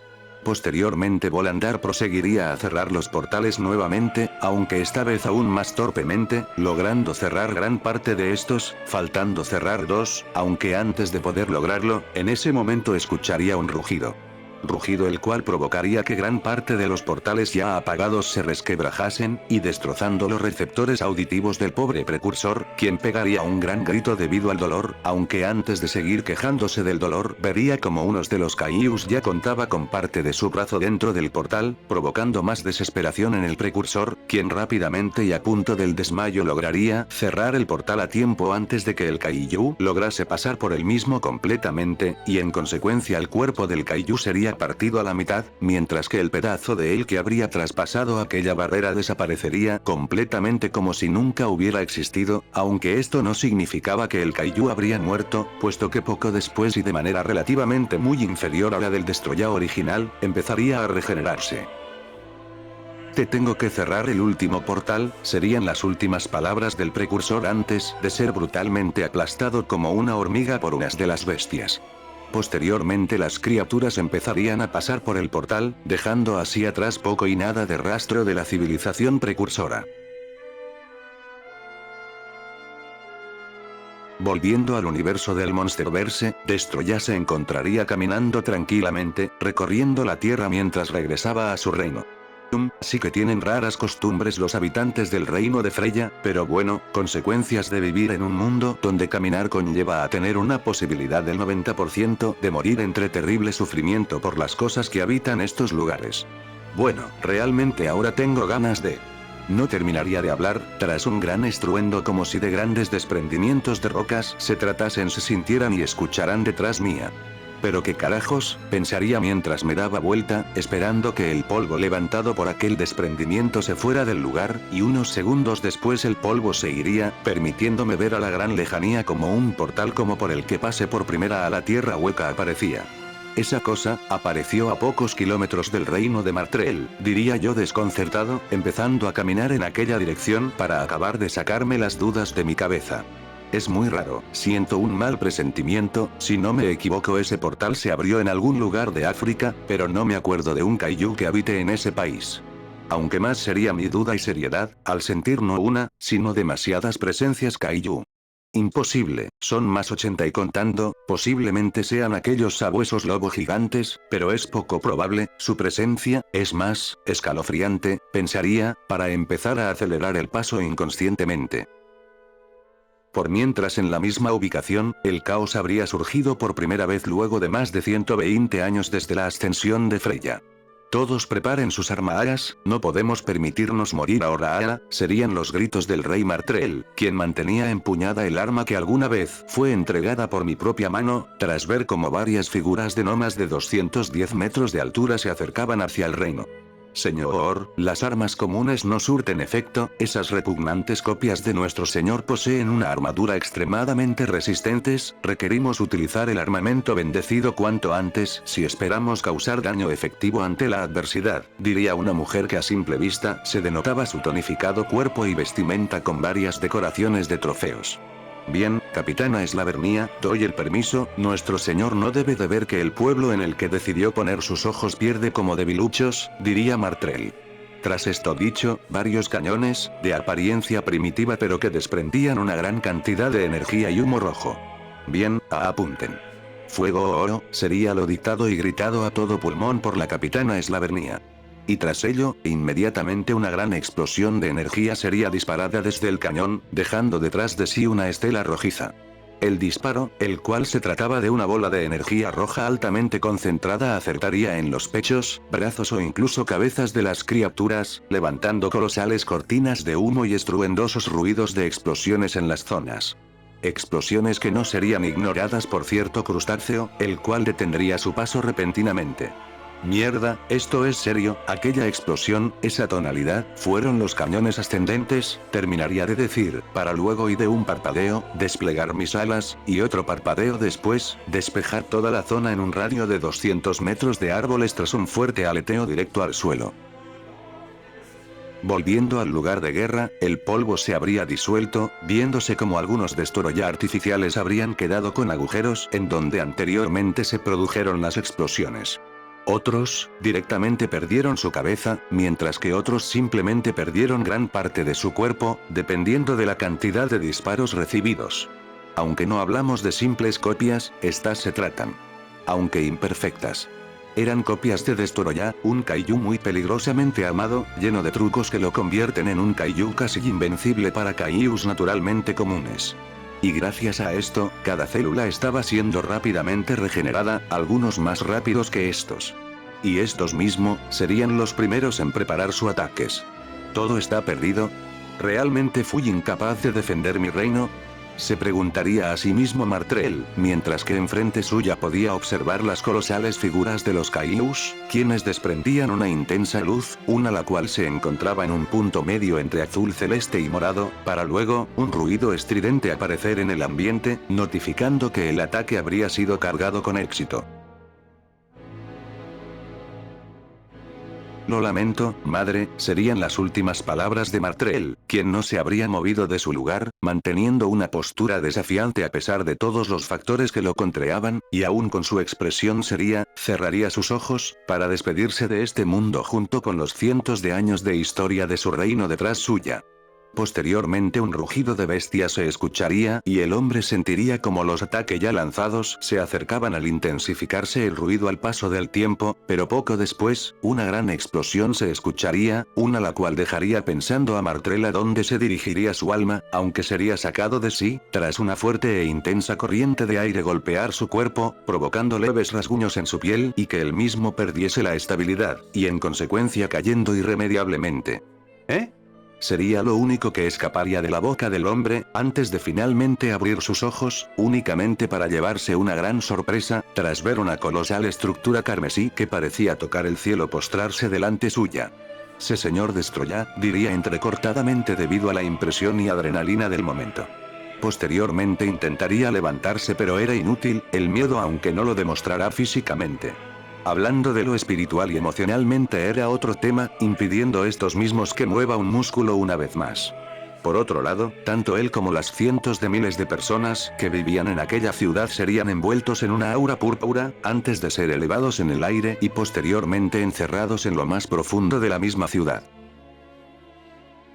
Posteriormente Volandar proseguiría a cerrar los portales nuevamente, aunque esta vez aún más torpemente, logrando cerrar gran parte de estos, faltando cerrar dos, aunque antes de poder lograrlo, en ese momento escucharía un rugido. rugido el cual provocaría que gran parte de los portales ya apagados se resquebrajasen, y destrozando los receptores auditivos del pobre precursor, quien pegaría un gran grito debido al dolor, aunque antes de seguir quejándose del dolor, vería como uno de los Kaijus ya contaba con parte de su brazo dentro del portal, provocando más desesperación en el precursor, quien rápidamente y a punto del desmayo lograría cerrar el portal a tiempo antes de que el Kaiju lograse pasar por el mismo completamente, y en consecuencia el cuerpo del Kaiju sería partido a la mitad, mientras que el pedazo de él que habría traspasado aquella barrera desaparecería completamente como si nunca hubiera existido, aunque esto no significaba que el Kaiju habría muerto, puesto que poco después y de manera relativamente muy inferior a la del Destroya original, empezaría a regenerarse. Te tengo que cerrar el último portal, serían las últimas palabras del precursor antes de ser brutalmente aplastado como una hormiga por unas de las bestias. Posteriormente las criaturas empezarían a pasar por el portal, dejando así atrás poco y nada de rastro de la civilización precursora. Volviendo al universo del Monsterverse, Destroya se encontraría caminando tranquilamente, recorriendo la Tierra mientras regresaba a su reino. Sí que tienen raras costumbres los habitantes del reino de Freya, pero bueno, consecuencias de vivir en un mundo donde caminar conlleva a tener una posibilidad del 90% de morir entre terrible sufrimiento por las cosas que habitan estos lugares. Bueno, realmente ahora tengo ganas de... No terminaría de hablar, tras un gran estruendo como si de grandes desprendimientos de rocas se tratasen, se sintieran y escucharan detrás mía. Pero qué carajos, pensaría mientras me daba vuelta, esperando que el polvo levantado por aquel desprendimiento se fuera del lugar, y unos segundos después el polvo se iría, permitiéndome ver a la gran lejanía como un portal como por el que pase por primera a la tierra hueca aparecía. Esa cosa, apareció a pocos kilómetros del reino de Martrell, diría yo desconcertado, empezando a caminar en aquella dirección para acabar de sacarme las dudas de mi cabeza. Es muy raro, siento un mal presentimiento, si no me equivoco ese portal se abrió en algún lugar de África, pero no me acuerdo de un Kaiju que habite en ese país. Aunque más sería mi duda y seriedad, al sentir no una, sino demasiadas presencias Kaiju. Imposible, son más 80 y contando, posiblemente sean aquellos sabuesos lobo gigantes, pero es poco probable, su presencia, es más, escalofriante, pensaría, para empezar a acelerar el paso inconscientemente. Por mientras en la misma ubicación, el caos habría surgido por primera vez luego de más de 120 años desde la ascensión de Freya. Todos preparen sus armadas, no podemos permitirnos morir ahora, serían los gritos del rey Martrell, quien mantenía empuñada el arma que alguna vez fue entregada por mi propia mano, tras ver cómo varias figuras de no más de 210 metros de altura se acercaban hacia el reino. Señor, las armas comunes no surten efecto, esas repugnantes copias de nuestro señor poseen una armadura extremadamente resistentes, requerimos utilizar el armamento bendecido cuanto antes si esperamos causar daño efectivo ante la adversidad, diría una mujer que a simple vista se denotaba su tonificado cuerpo y vestimenta con varias decoraciones de trofeos. Bien, capitana Slavernia, doy el permiso, nuestro señor no debe de ver que el pueblo en el que decidió poner sus ojos pierde como debiluchos, diría Martrell. Tras esto dicho, varios cañones, de apariencia primitiva pero que desprendían una gran cantidad de energía y humo rojo. Bien, apunten. Fuego o oro, sería lo dictado y gritado a todo pulmón por la capitana Slavernia. Y tras ello, inmediatamente una gran explosión de energía sería disparada desde el cañón, dejando detrás de sí una estela rojiza. El disparo, el cual se trataba de una bola de energía roja altamente concentrada, acertaría en los pechos, brazos o incluso cabezas de las criaturas, levantando colosales cortinas de humo y estruendosos ruidos de explosiones en las zonas. Explosiones que no serían ignoradas por cierto crustáceo, el cual detendría su paso repentinamente. Mierda, esto es serio, aquella explosión, esa tonalidad, fueron los cañones ascendentes, terminaría de decir, para luego y de un parpadeo, desplegar mis alas, y otro parpadeo después, despejar toda la zona en un radio de 200 metros de árboles tras un fuerte aleteo directo al suelo. Volviendo al lugar de guerra, el polvo se habría disuelto, viéndose como algunos destroyer artificiales habrían quedado con agujeros en donde anteriormente se produjeron las explosiones. Otros, directamente perdieron su cabeza, mientras que otros simplemente perdieron gran parte de su cuerpo, dependiendo de la cantidad de disparos recibidos. Aunque no hablamos de simples copias, estas se tratan. Aunque imperfectas. Eran copias de Destoroyah, un kaiju muy peligrosamente amado, lleno de trucos que lo convierten en un kaiju casi invencible para kaijus naturalmente comunes. Y gracias a esto, cada célula estaba siendo rápidamente regenerada, algunos más rápidos que estos. Y estos mismo, serían los primeros en preparar sus ataques. ¿Todo está perdido? ¿Realmente fui incapaz de defender mi reino? Se preguntaría a sí mismo Martrell, mientras que enfrente suya podía observar las colosales figuras de los kaijus, quienes desprendían una intensa luz, una la cual se encontraba en un punto medio entre azul celeste y morado, para luego, un ruido estridente aparecer en el ambiente, notificando que el ataque habría sido cargado con éxito. Lo lamento, madre, serían las últimas palabras de Martrell, quien no se habría movido de su lugar, manteniendo una postura desafiante a pesar de todos los factores que lo contrariaban, y aún con su expresión seria, cerraría sus ojos, para despedirse de este mundo junto con los cientos de años de historia de su reino detrás suya. Posteriormente un rugido de bestia se escucharía y el hombre sentiría como los ataques ya lanzados se acercaban al intensificarse el ruido al paso del tiempo, pero poco después, una gran explosión se escucharía, una la cual dejaría pensando a Martrell a dónde se dirigiría su alma, aunque sería sacado de sí, tras una fuerte e intensa corriente de aire golpear su cuerpo, provocando leves rasguños en su piel y que él mismo perdiese la estabilidad, y en consecuencia cayendo irremediablemente. Sería lo único que escaparía de la boca del hombre, antes de finalmente abrir sus ojos, únicamente para llevarse una gran sorpresa, tras ver una colosal estructura carmesí que parecía tocar el cielo postrarse delante suya. «Sí, señor Destoroyah», diría entrecortadamente debido a la impresión y adrenalina del momento. Posteriormente intentaría levantarse pero era inútil, el miedo aunque no lo demostrará físicamente. Hablando de lo espiritual y emocionalmente era otro tema, impidiendo estos mismos que mueva un músculo una vez más. Por otro lado, tanto él como las cientos de miles de personas que vivían en aquella ciudad serían envueltos en una aura púrpura, antes de ser elevados en el aire y posteriormente encerrados en lo más profundo de la misma ciudad.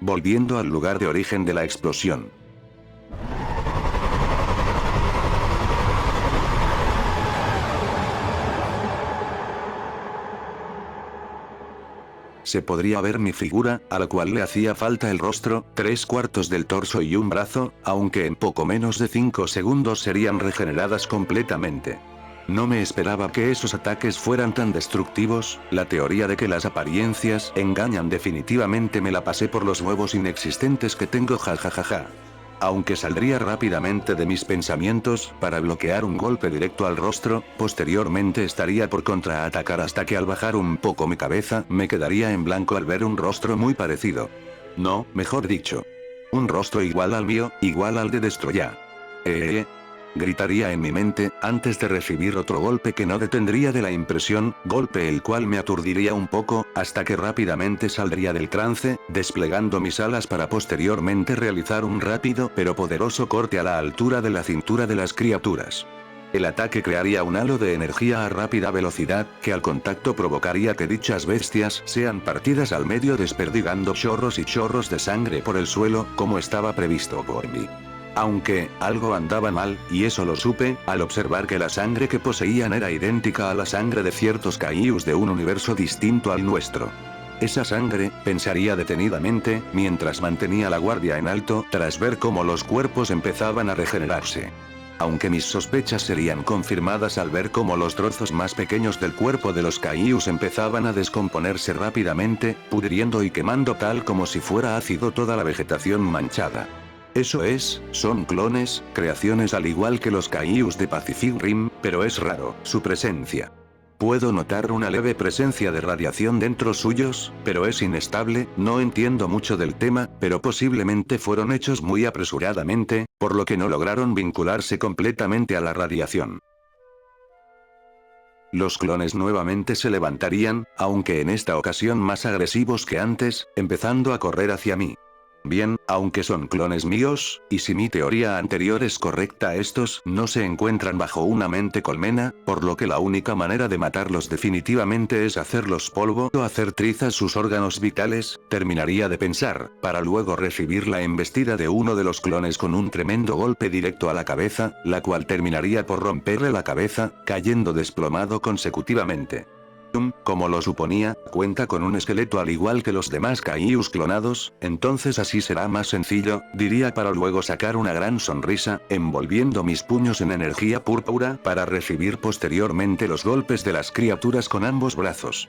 Volviendo al lugar de origen de la explosión. Se podría ver mi figura, a la cual le hacía falta el rostro, 3/4 del torso y un brazo, aunque en poco menos de 5 segundos serían regeneradas completamente. No me esperaba que esos ataques fueran tan destructivos, la teoría de que las apariencias engañan definitivamente me la pasé por los huevos inexistentes que tengo jajajaja. Aunque saldría rápidamente de mis pensamientos, para bloquear un golpe directo al rostro, posteriormente estaría por contraatacar hasta que al bajar un poco mi cabeza, me quedaría en blanco al ver un rostro muy parecido. No, mejor dicho. Un rostro igual al mío, igual al de Destoroyah. Gritaría en mi mente, antes de recibir otro golpe que no detendría de la impresión, golpe el cual me aturdiría un poco, hasta que rápidamente saldría del trance, desplegando mis alas para posteriormente realizar un rápido pero poderoso corte a la altura de la cintura de las criaturas. El ataque crearía un halo de energía a rápida velocidad, que al contacto provocaría que dichas bestias sean partidas al medio desperdigando chorros y chorros de sangre por el suelo, como estaba previsto por mí. Aunque, algo andaba mal, y eso lo supe, al observar que la sangre que poseían era idéntica a la sangre de ciertos kaijus de un universo distinto al nuestro. Esa sangre, pensaría detenidamente, mientras mantenía la guardia en alto, tras ver cómo los cuerpos empezaban a regenerarse. Aunque mis sospechas serían confirmadas al ver cómo los trozos más pequeños del cuerpo de los kaijus empezaban a descomponerse rápidamente, pudriendo y quemando tal como si fuera ácido toda la vegetación manchada. Eso es, son clones, creaciones al igual que los kaijus de Pacific Rim, pero es raro su presencia. Puedo notar una leve presencia de radiación dentro suyos, pero es inestable, no entiendo mucho del tema, pero posiblemente fueron hechos muy apresuradamente, por lo que no lograron vincularse completamente a la radiación. Los clones nuevamente se levantarían, aunque en esta ocasión más agresivos que antes, empezando a correr hacia mí. Bien, aunque son clones míos, y si mi teoría anterior es correcta, estos no se encuentran bajo una mente colmena, por lo que la única manera de matarlos definitivamente es hacerlos polvo o hacer trizas sus órganos vitales, terminaría de pensar, para luego recibir la embestida de uno de los clones con un tremendo golpe directo a la cabeza, la cual terminaría por romperle la cabeza, cayendo desplomado consecutivamente. Como lo suponía, cuenta con un esqueleto al igual que los demás Kaijus clonados, entonces así será más sencillo, diría para luego sacar una gran sonrisa, envolviendo mis puños en energía púrpura para recibir posteriormente los golpes de las criaturas con ambos brazos.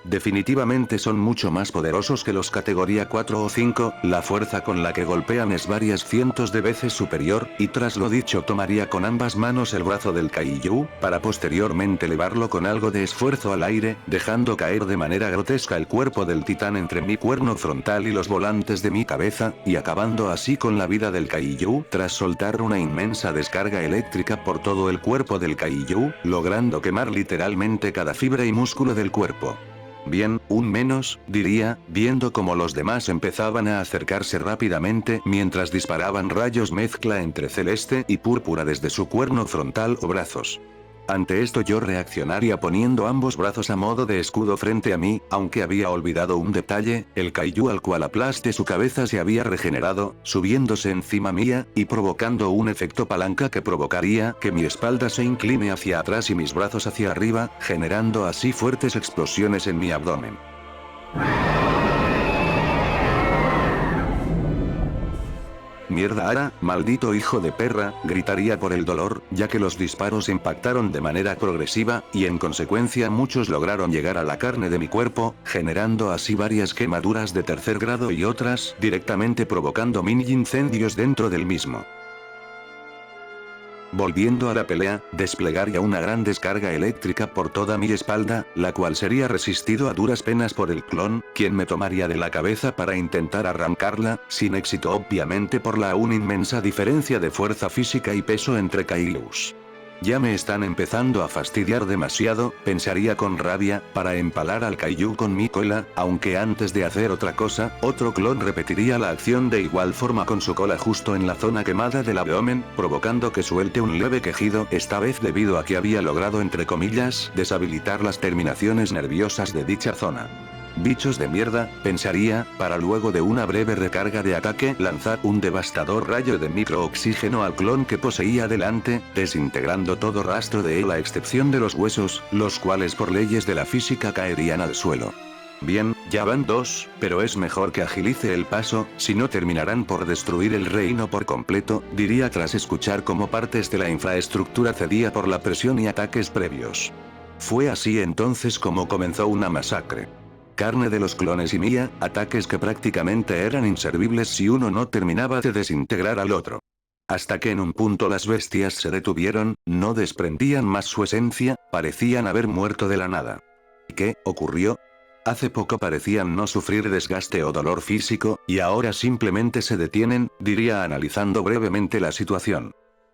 Definitivamente son mucho más poderosos que los categoría 4 o 5, la fuerza con la que golpean es varias cientos de veces superior, y tras lo dicho tomaría con ambas manos el brazo del Kaiju, para posteriormente elevarlo con algo de esfuerzo al aire, dejando caer de manera grotesca el cuerpo del titán entre mi cuerno frontal y los volantes de mi cabeza, y acabando así con la vida del Kaiju, tras soltar una inmensa descarga eléctrica por todo el cuerpo del Kaiju, logrando quemar literalmente cada fibra y músculo del cuerpo. Bien, un menos, diría, viendo como los demás empezaban a acercarse rápidamente mientras disparaban rayos mezcla entre celeste y púrpura desde su cuerno frontal o brazos. Ante esto yo reaccionaría poniendo ambos brazos a modo de escudo frente a mí, aunque había olvidado un detalle, el Kaiju al cual aplaste su cabeza se había regenerado, subiéndose encima mía, y provocando un efecto palanca que provocaría que mi espalda se incline hacia atrás y mis brazos hacia arriba, generando así fuertes explosiones en mi abdomen. Mierda Ara, maldito hijo de perra, gritaría por el dolor, ya que los disparos impactaron de manera progresiva, y en consecuencia muchos lograron llegar a la carne de mi cuerpo, generando así varias quemaduras de tercer grado y otras directamente provocando mini incendios dentro del mismo. Volviendo a la pelea, desplegaría una gran descarga eléctrica por toda mi espalda, la cual sería resistido a duras penas por el clon, quien me tomaría de la cabeza para intentar arrancarla, sin éxito obviamente por la aún inmensa diferencia de fuerza física y peso entre Kaijus. Ya me están empezando a fastidiar demasiado, pensaría con rabia, para empalar al Kaiju con mi cola, aunque antes de hacer otra cosa, otro clon repetiría la acción de igual forma con su cola justo en la zona quemada del abdomen, provocando que suelte un leve quejido, esta vez debido a que había logrado entre comillas, deshabilitar las terminaciones nerviosas de dicha zona. Bichos de mierda, pensaría, para luego de una breve recarga de ataque lanzar un devastador rayo de microoxígeno al clon que poseía delante, desintegrando todo rastro de él a excepción de los huesos, los cuales por leyes de la física caerían al suelo. Bien, ya van dos, pero es mejor que agilice el paso, si no terminarán por destruir el reino por completo, diría tras escuchar cómo partes de la infraestructura cedía por la presión y ataques previos. Fue así entonces como comenzó una masacre. Carne de los clones y mía, ataques que prácticamente eran inservibles si uno no terminaba de desintegrar al otro. Hasta que en un punto las bestias se detuvieron, no desprendían más su esencia, parecían haber muerto de la nada. ¿Qué ocurrió? Hace poco parecían no sufrir desgaste o dolor físico, y ahora simplemente se detienen, diría analizando brevemente la situación.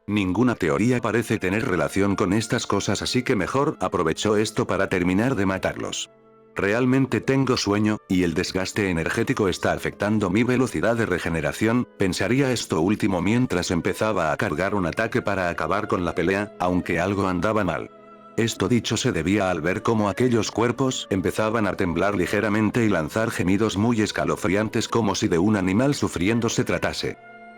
Ninguna teoría parece tener relación con estas cosas, así que mejor aprovecho esto para terminar de matarlos. Realmente tengo sueño, y el desgaste energético está afectando mi velocidad de regeneración, pensaría esto último mientras empezaba a cargar un ataque para acabar con la pelea, aunque algo andaba mal. Esto dicho se debía al ver cómo aquellos cuerpos empezaban a temblar ligeramente y lanzar gemidos muy escalofriantes como si de un animal sufriendo se tratase.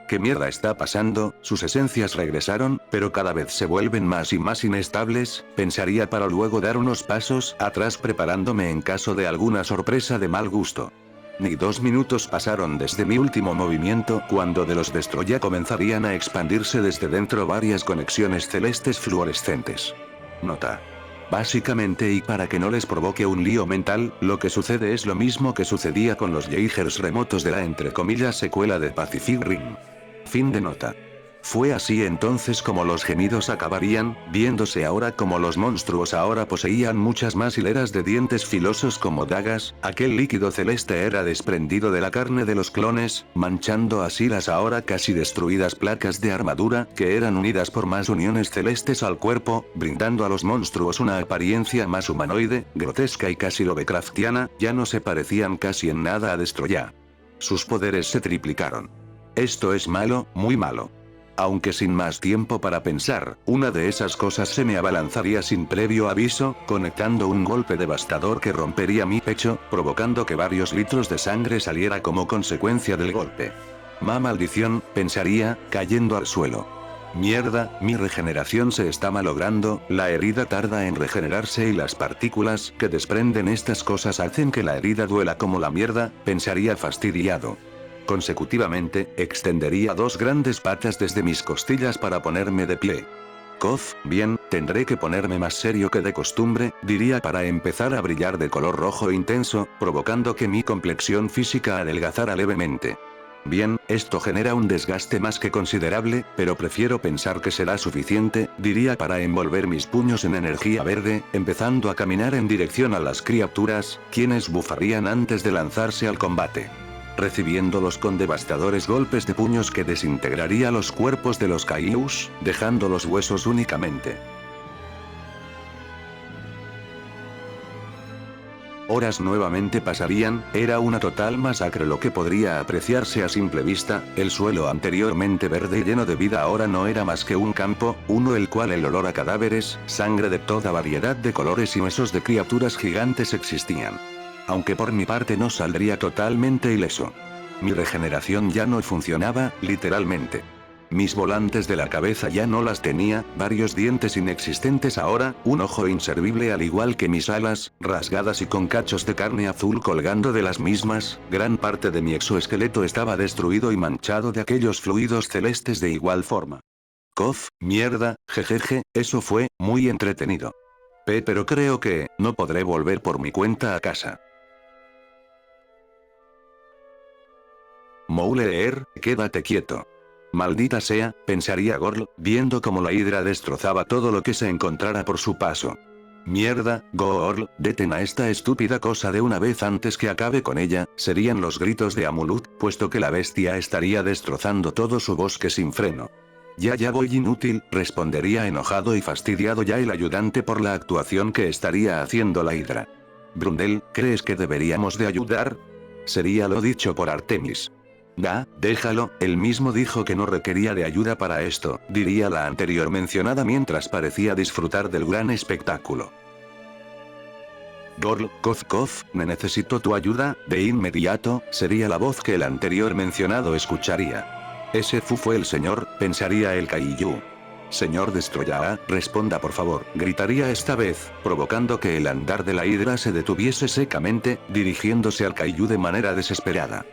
¿Qué mierda está pasando? Sus esencias regresaron, pero cada vez se vuelven más y más inestables, pensaría para luego dar unos pasos atrás preparándome en caso de alguna sorpresa de mal gusto. Ni 2 minutos pasaron desde mi último movimiento cuando de los Destroya comenzarían a expandirse desde dentro varias conexiones celestes fluorescentes. Nota. Básicamente y para que no les provoque un lío mental, lo que sucede es lo mismo que sucedía con los Jaegers remotos de la entre comillas secuela de Pacific Rim. Fin de nota. Fue así entonces como los gemidos acabarían, viéndose ahora como los monstruos ahora poseían muchas más hileras de dientes filosos como dagas, aquel líquido celeste era desprendido de la carne de los clones, manchando así las ahora casi destruidas placas de armadura, que eran unidas por más uniones celestes al cuerpo, brindando a los monstruos una apariencia más humanoide, grotesca y casi Lovecraftiana, ya no se parecían casi en nada a Destroya. Sus poderes se triplicaron. Esto es malo, muy malo. Aunque sin más tiempo para pensar, una de esas cosas se me abalanzaría sin previo aviso, conectando un golpe devastador que rompería mi pecho, provocando que varios litros de sangre saliera como consecuencia del golpe. Ma maldición, pensaría, cayendo al suelo. Mierda, mi regeneración se está malogrando, la herida tarda en regenerarse y las partículas que desprenden estas cosas hacen que la herida duela como la mierda, pensaría fastidiado. Consecutivamente, extendería dos grandes patas desde mis costillas para ponerme de pie. Cof, bien, tendré que ponerme más serio que de costumbre, diría para empezar a brillar de color rojo intenso, provocando que mi complexión física adelgazara levemente. Bien, esto genera un desgaste más que considerable, pero prefiero pensar que será suficiente, diría para envolver mis puños en energía verde, empezando a caminar en dirección a las criaturas, quienes bufarían antes de lanzarse al combate. Recibiéndolos con devastadores golpes de puños que desintegraría los cuerpos de los Kaijus, dejando los huesos únicamente. Horas nuevamente pasarían, era una total masacre lo que podría apreciarse a simple vista, el suelo anteriormente verde y lleno de vida ahora no era más que un campo, uno el cual el olor a cadáveres, sangre de toda variedad de colores y huesos de criaturas gigantes existían. Aunque por mi parte no saldría totalmente ileso. Mi regeneración ya no funcionaba, literalmente. Mis volantes de la cabeza ya no las tenía, varios dientes inexistentes ahora, un ojo inservible al igual que mis alas, rasgadas y con cachos de carne azul colgando de las mismas, gran parte de mi exoesqueleto estaba destruido y manchado de aquellos fluidos celestes de igual forma. Cof, mierda, jejeje, eso fue, muy entretenido. Pero creo que, no podré volver por mi cuenta a casa. Mouler, quédate quieto. Maldita sea, pensaría Gorl, viendo cómo la hidra destrozaba todo lo que se encontrara por su paso. Mierda, Gorl, detén a esta estúpida cosa de una vez antes que acabe con ella, serían los gritos de Amulut, puesto que la bestia estaría destrozando todo su bosque sin freno. Ya voy inútil, respondería enojado y fastidiado ya el ayudante por la actuación que estaría haciendo la hidra. Brundel, ¿crees que deberíamos de ayudar? Sería lo dicho por Artemis. Déjalo, él mismo dijo que no requería de ayuda para esto, diría la anterior mencionada mientras parecía disfrutar del gran espectáculo. Gorl, Kof, necesito tu ayuda, de inmediato, sería la voz que el anterior mencionado escucharía. Ese fue el señor, pensaría el Kaiju. Señor Destroyer, responda por favor, gritaría esta vez, provocando que el andar de la hidra se detuviese secamente, dirigiéndose al Kaiju de manera desesperada.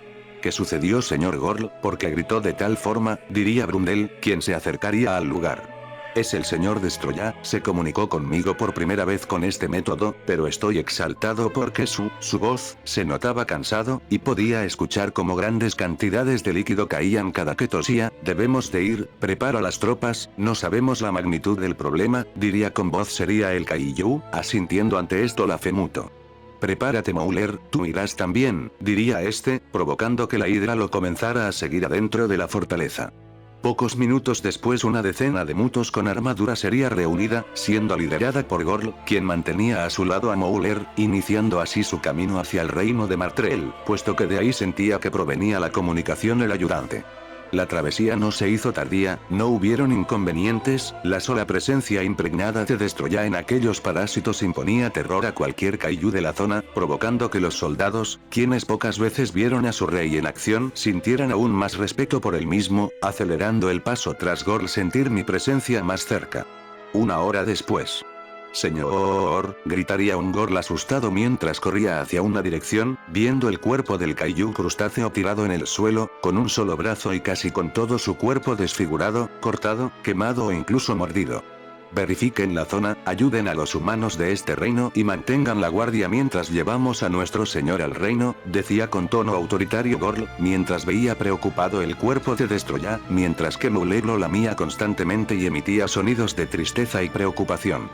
¿Qué sucedió, señor Gorl? Porque gritó de tal forma, diría Brundel, quien se acercaría al lugar. Es el señor Destroyer, se comunicó conmigo por primera vez con este método, pero estoy exaltado porque su voz, se notaba cansado, y podía escuchar como grandes cantidades de líquido caían cada que tosía, debemos de ir, prepara las tropas, no sabemos la magnitud del problema, diría con voz seria el Kaiju, asintiendo ante esto la Femuto. Prepárate Mouler, tú irás también, diría este, provocando que la hidra lo comenzara a seguir adentro de la fortaleza. Pocos minutos después una decena de mutos con armadura sería reunida, siendo liderada por Gorl, quien mantenía a su lado a Mouler, iniciando así su camino hacia el reino de Martrell, puesto que de ahí sentía que provenía la comunicación el ayudante. La travesía no se hizo tardía, no hubieron inconvenientes, la sola presencia impregnada de Destroyer en aquellos parásitos imponía terror a cualquier Kaiju de la zona, provocando que los soldados, quienes pocas veces vieron a su rey en acción, sintieran aún más respeto por él mismo, acelerando el paso tras Gorl sentir mi presencia más cerca. Una hora después. Señor, gritaría un Gorl asustado mientras corría hacia una dirección, viendo el cuerpo del Kaiju crustáceo tirado en el suelo, con un solo brazo y casi con todo su cuerpo desfigurado, cortado, quemado o incluso mordido. Verifiquen la zona, ayuden a los humanos de este reino y mantengan la guardia mientras llevamos a nuestro señor al reino, decía con tono autoritario Gorl, mientras veía preocupado el cuerpo de Destroyer, mientras que Mouler lo lamía constantemente y emitía sonidos de tristeza y preocupación.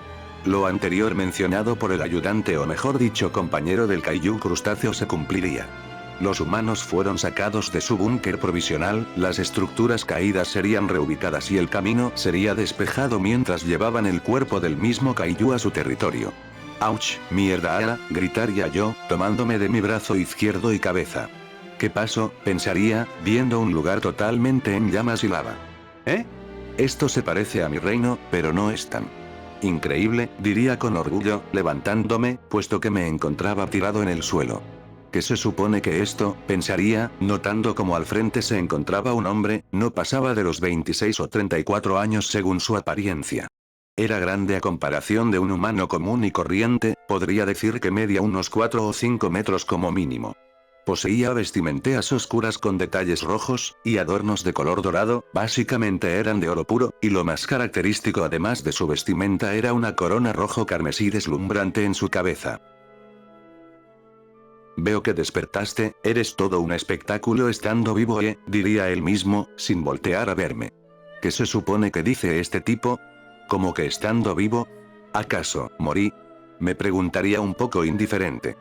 Lo anterior mencionado por el ayudante o mejor dicho compañero del Kaiju crustáceo se cumpliría. Los humanos fueron sacados de su búnker provisional, las estructuras caídas serían reubicadas y el camino sería despejado mientras llevaban el cuerpo del mismo Kaiju a su territorio. ¡Auch! ¡Mierda! Gritaría yo, tomándome de mi brazo izquierdo y cabeza. ¿Qué pasó? Pensaría, viendo un lugar totalmente en llamas y lava. Esto se parece a mi reino, pero no es tan increíble, diría con orgullo, levantándome, puesto que me encontraba tirado en el suelo. ¿Qué se supone que esto? Pensaría, notando como al frente se encontraba un hombre, no pasaba de los 26 o 34 años según su apariencia. Era grande a comparación de un humano común y corriente, podría decir que media unos 4 o 5 metros como mínimo. Poseía vestimentas oscuras con detalles rojos, y adornos de color dorado, básicamente eran de oro puro, y lo más característico además de su vestimenta era una corona rojo carmesí deslumbrante en su cabeza. Veo que despertaste, eres todo un espectáculo estando vivo, diría él mismo, sin voltear a verme. ¿Qué se supone que dice este tipo? ¿Cómo que estando vivo? ¿Acaso, morí? Me preguntaría un poco indiferente.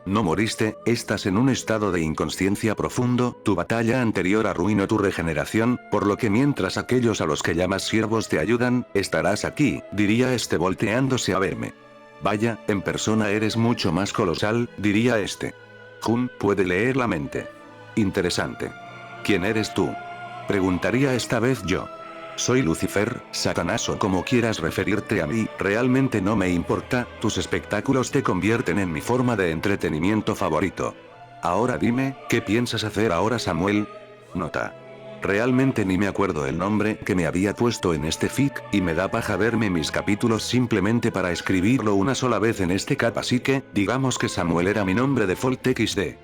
No moriste, estás en un estado de inconsciencia profundo, tu batalla anterior arruinó tu regeneración, por lo que mientras aquellos a los que llamas siervos te ayudan, estarás aquí, diría este volteándose a verme. Vaya, en persona eres mucho más colosal, diría este. Jun puede leer la mente. Interesante. ¿Quién eres tú? Preguntaría esta vez yo. Soy Lucifer, Satanás o como quieras referirte a mí, realmente no me importa, tus espectáculos te convierten en mi forma de entretenimiento favorito. Ahora dime, ¿qué piensas hacer ahora, Samuel? Nota. Realmente ni me acuerdo el nombre que me había puesto en este fic, y me da paja verme mis capítulos simplemente para escribirlo una sola vez en este cap, así que, digamos que Samuel era mi nombre default XD.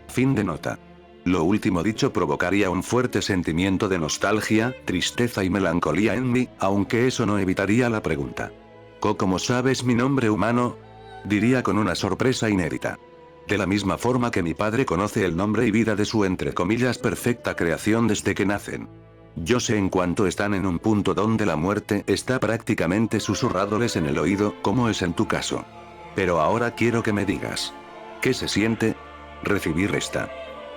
Fin de nota. Lo último dicho provocaría un fuerte sentimiento de nostalgia, tristeza y melancolía en mí, aunque eso no evitaría la pregunta. ¿Cómo sabes mi nombre humano? Diría con una sorpresa inédita. De la misma forma que mi padre conoce el nombre y vida de su entre comillas perfecta creación desde que nacen. Yo sé en cuanto están en un punto donde la muerte está prácticamente susurrándoles en el oído, como es en tu caso. Pero ahora quiero que me digas. ¿Qué se siente? Recibir esta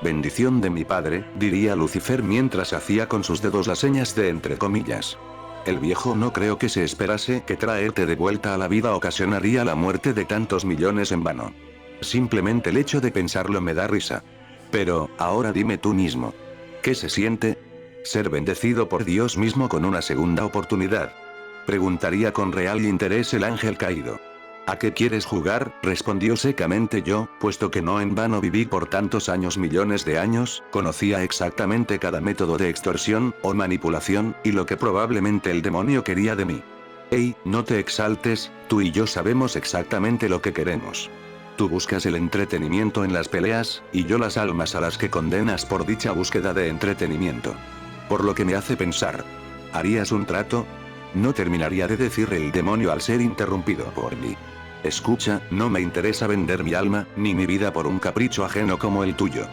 bendición de mi padre, diría Lucifer mientras hacía con sus dedos las señas de entre comillas. El viejo no creo que se esperase que traerte de vuelta a la vida ocasionaría la muerte de tantos millones en vano. Simplemente el hecho de pensarlo me da risa. Pero, ahora dime tú mismo. ¿Qué se siente? Ser bendecido por Dios mismo con una segunda oportunidad. Preguntaría con real interés el ángel caído. ¿A qué quieres jugar? Respondió secamente yo, puesto que no en vano viví por tantos años, millones de años, conocía exactamente cada método de extorsión, o manipulación, y lo que probablemente el demonio quería de mí. Ey, no te exaltes, tú y yo sabemos exactamente lo que queremos. Tú buscas el entretenimiento en las peleas, y yo las almas a las que condenas por dicha búsqueda de entretenimiento. Por lo que me hace pensar. ¿Harías un trato? No terminaría de decir el demonio al ser interrumpido por mí. Escucha, no me interesa vender mi alma, ni mi vida por un capricho ajeno como el tuyo.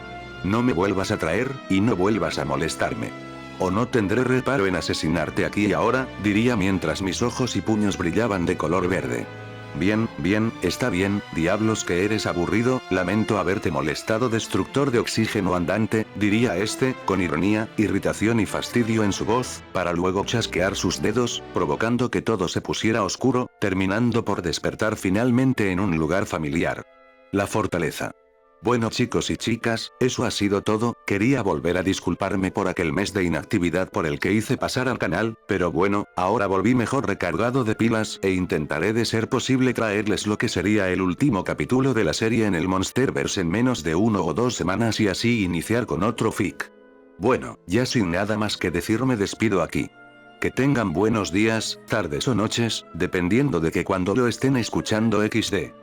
No me vuelvas a traer, y no vuelvas a molestarme. O no tendré reparo en asesinarte aquí y ahora, diría mientras mis ojos y puños brillaban de color verde. Bien, está bien, diablos que eres aburrido, lamento haberte molestado, destructor de oxígeno andante, diría este, con ironía, irritación y fastidio en su voz, para luego chasquear sus dedos, provocando que todo se pusiera oscuro, terminando por despertar finalmente en un lugar familiar. La fortaleza. Bueno chicos y chicas, eso ha sido todo, quería volver a disculparme por aquel mes de inactividad por el que hice pasar al canal, pero bueno, ahora volví mejor recargado de pilas e intentaré de ser posible traerles lo que sería el último capítulo de la serie en el Monsterverse en menos de 1 o 2 semanas y así iniciar con otro fic. Bueno, ya sin nada más que decir me despido aquí. Que tengan buenos días, tardes o noches, dependiendo de que cuando lo estén escuchando XD.